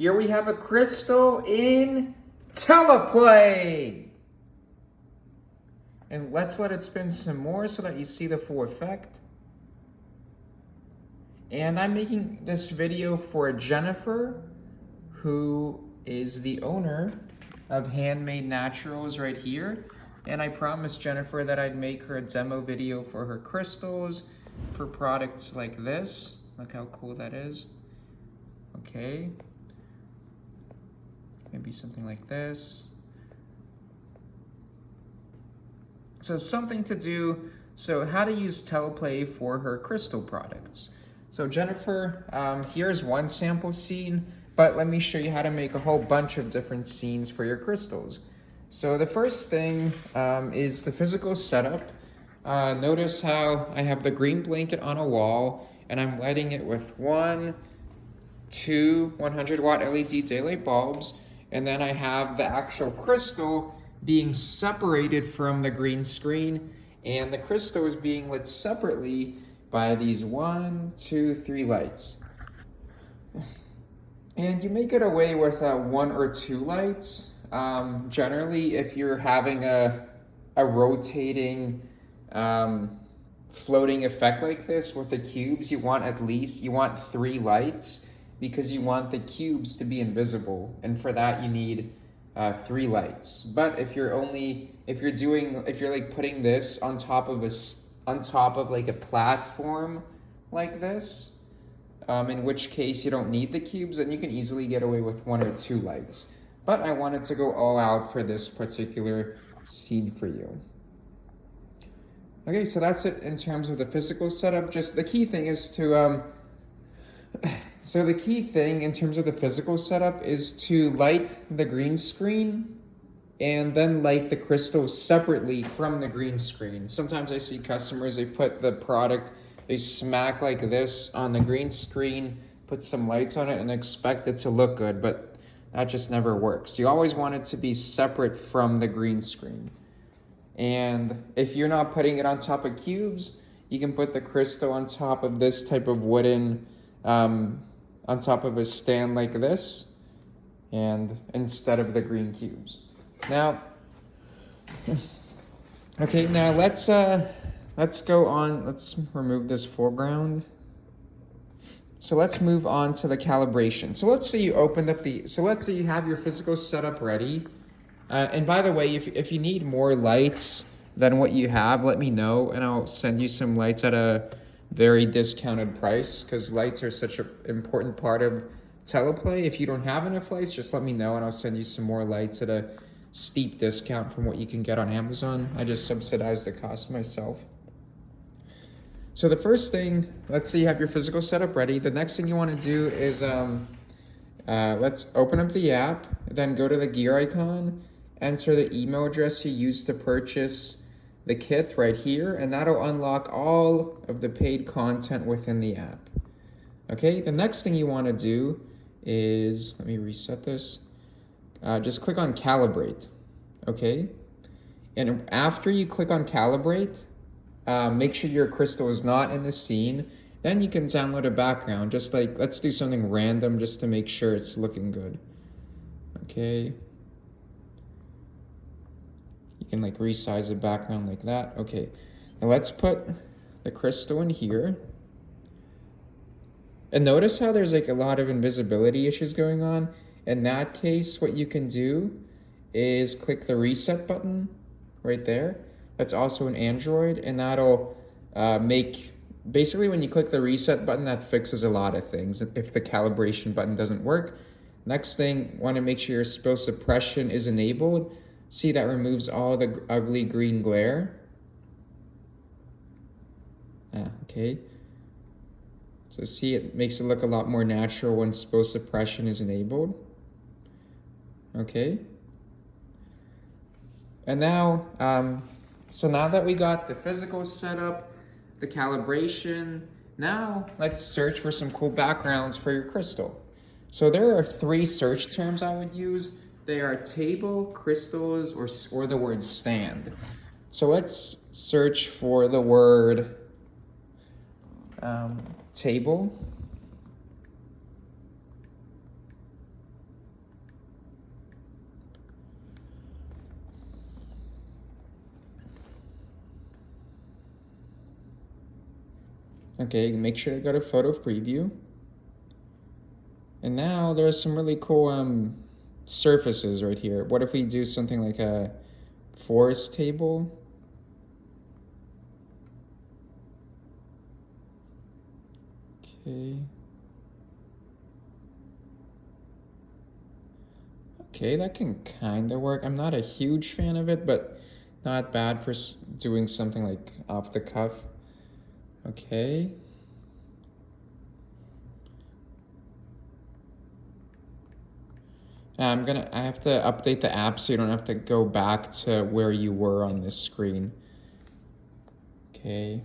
Here we have a crystal in Teleplay. And let's let it spin some more so that you see the full effect. And I'm making this video for Jennifer, who is the owner of Handmade Naturals right here. And I promised Jennifer that I'd make her a demo video for her crystals, for products like this. Look how cool that is. Okay. Maybe something like this. So something to do, so how to use Teleplay for her crystal products. So Jennifer, here's one sample scene, but let me show you how to make a whole bunch of different scenes for your crystals. So the first thing is the physical setup. Notice how I have the green blanket on a wall and I'm lighting it with 2 100-watt LED daylight bulbs, and then I have the actual crystal being separated from the green screen, and the crystal is being lit separately by these 1, 2, 3 lights. And you may get away with 1 or 2 lights. Generally, if you're having a rotating floating effect like this with the cubes, you want 3 lights, because you want the cubes to be invisible, and for that you need 3 lights. But if you're like putting this on top of like a platform like this, in which case you don't need the cubes, then you can easily get away with 1 or 2 lights. But I wanted to go all out for this particular scene for you. Okay, so that's it in terms of the physical setup. Just the key thing is to so the key thing in terms of the physical setup is to light the green screen and then light the crystal separately from the green screen. Sometimes I see customers, they put the product, they smack like this on the green screen, put some lights on it and expect it to look good, but that just never works. You always want it to be separate from the green screen. And if you're not putting it on top of cubes, you can put the crystal on top of this type of wooden, on top of a stand like this, and instead of the green cubes. Now, okay, now let's go on, let's remove this foreground. So let's move on to the calibration. So let's say you opened up let's say you have your physical setup ready. And by the way, if you need more lights than what you have, let me know, and I'll send you some lights at a very discounted price, because lights are such an important part of Teleplay. If you don't have enough lights, just let me know and I'll send you some more lights at a steep discount from what you can get on Amazon. I just subsidize the cost myself. So the first thing, let's say you have your physical setup ready. The next thing you want to do is let's open up the app, then go to the gear icon, enter the email address you used to purchase the kit right here, and that'll unlock all of the paid content within the app. Okay, the next thing you want to do is, let me reset this, just click on calibrate. Okay, and after you click on calibrate, make sure your crystal is not in the scene. Then you can download a background, just like, let's do something random just to make sure it's looking good. Okay. You can like resize the background like that. Okay, now let's put the crystal in here. And notice how there's like a lot of invisibility issues going on. In that case, what you can do is click the reset button right there. That's also an Android, and that'll basically when you click the reset button, that fixes a lot of things if the calibration button doesn't work. Next thing, want to make sure your spill suppression is enabled. See, that removes all the ugly green glare. Okay. So see, it makes it look a lot more natural when spill suppression is enabled. Okay. And now, so now that we got the physical setup, the calibration, now let's search for some cool backgrounds for your crystal. So there are 3 search terms I would use. They are table, crystals, or the word stand. So let's search for the word table. Okay, make sure to go to photo preview. And now there's some really cool surfaces right here. What if we do something like a forest table? Okay. Okay, that can kind of work. I'm not a huge fan of it, but not bad for doing something like off the cuff. Okay. I have to update the app so you don't have to go back to where you were on this screen. Okay.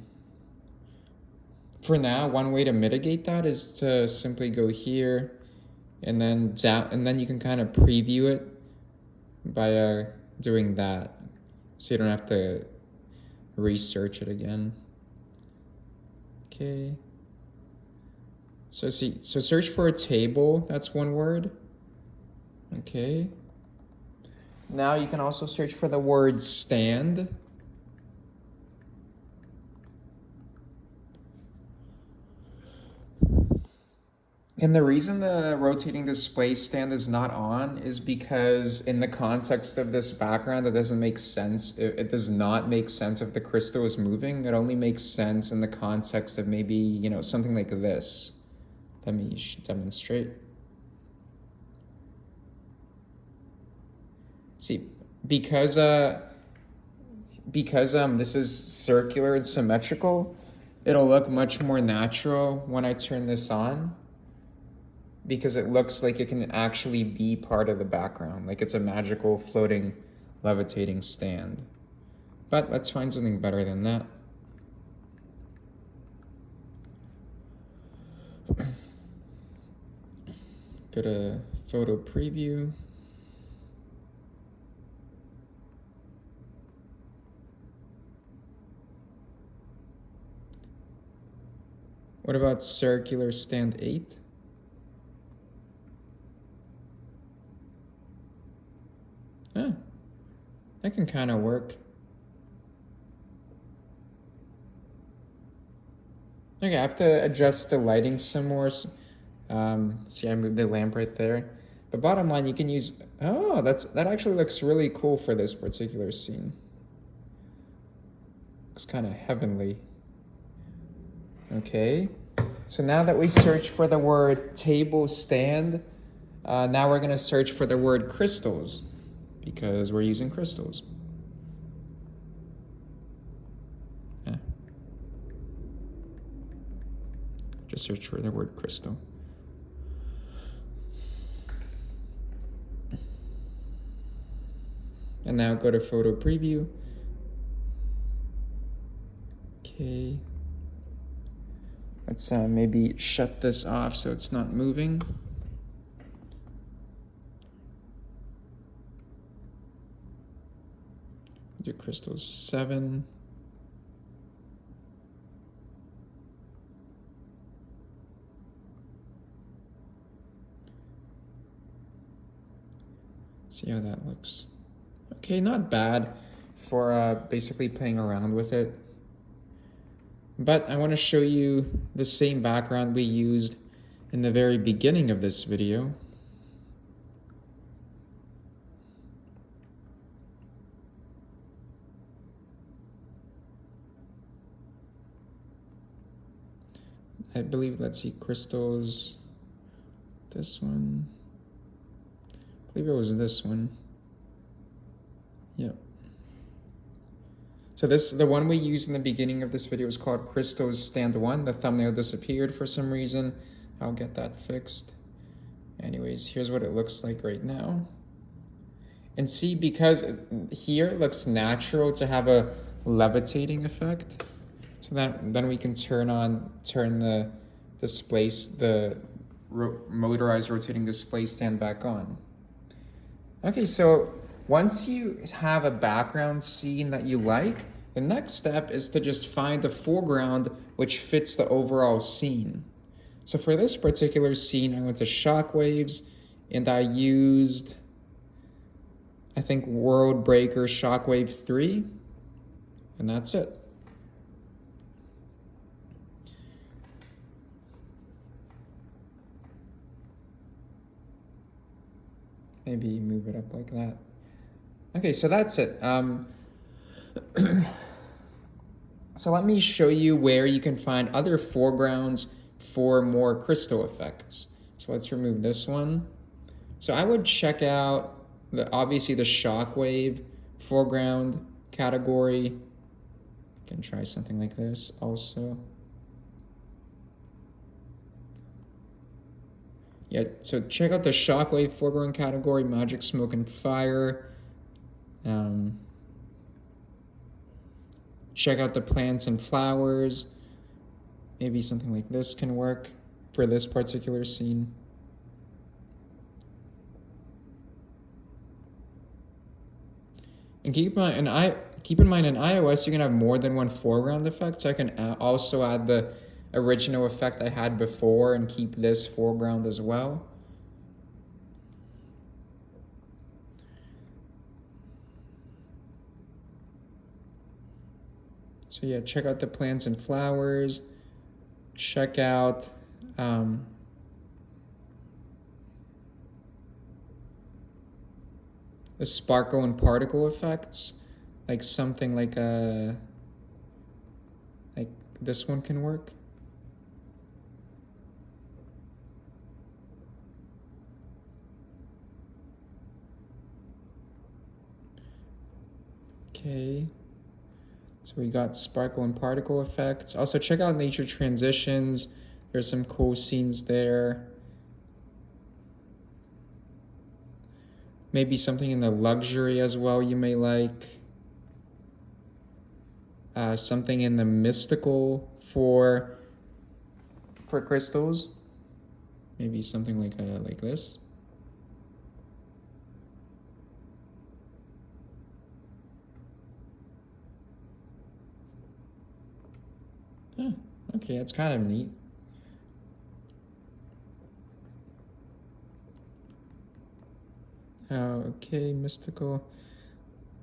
For now, one way to mitigate that is to simply go here and then down, and then you can kind of preview it by doing that, so you don't have to research it again. Okay. So search for a table. That's one word. Okay. Now you can also search for the word stand. And the reason the rotating display stand is not on is because in the context of this background, it doesn't make sense. It does not make sense if the crystal is moving. It only makes sense in the context of maybe, you know, something like this. Let me demonstrate. See, because this is circular and symmetrical, it'll look much more natural when I turn this on, because it looks like it can actually be part of the background, like it's a magical floating levitating stand. But let's find something better than that. Go to photo preview. What about circular stand 8? Ah, that can kind of work. Okay, I have to adjust the lighting some more. See, I moved the lamp right there. But bottom line, you can use, oh, that actually looks really cool for this particular scene. Looks kind of heavenly. Okay, so now that we search for the word table stand, now we're gonna search for the word crystals, because we're using crystals. Yeah. Just search for the word crystal. And now go to photo preview. Okay. Let's maybe shut this off so it's not moving. Do crystals 7. See how that looks. Okay, not bad for basically playing around with it. But I want to show you the same background we used in the very beginning of this video. I believe, let's see, crystals, this one. I believe it was this one. Yep. So the one we used in the beginning of this video is called Crystals Stand 1. The thumbnail disappeared for some reason. I'll get that fixed. Anyways, here's what it looks like right now. And see, because here it looks natural to have a levitating effect, so that then we can turn the motorized rotating display stand back on. Okay, so once you have a background scene that you like, the next step is to just find a foreground which fits the overall scene. So for this particular scene, I went to Shockwaves and I used, I think, World Breaker Shockwave 3, and that's it. maybe move it up like that. Okay, so that's it. So let me show you where you can find other foregrounds for more crystal effects. So let's remove this one. So I would check out obviously the shockwave foreground category. You can try something like this also. Yeah, so check out the shockwave foreground category, magic, smoke, and fire. Check out the plants and flowers. Maybe something like this can work for this particular scene. And keep in mind in iOS you can have more than one foreground effect, so I can also add the original effect I had before and keep this foreground as well. So yeah, check out the plants and flowers. Check out the sparkle and particle effects, like something like this one can work. Okay. So we got sparkle and particle effects. Also check out nature transitions. There's some cool scenes there. Maybe something in the luxury as well you may like. Something in the mystical for crystals. Maybe something like this. Yeah, okay, that's kind of neat. Okay, mystical.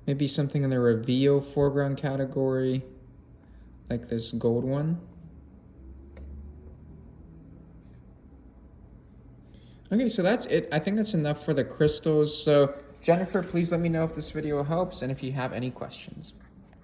Maybe something in the reveal foreground category, like this gold one. Okay, so that's it. I think that's enough for the crystals. So Jennifer, please let me know if this video helps and if you have any questions.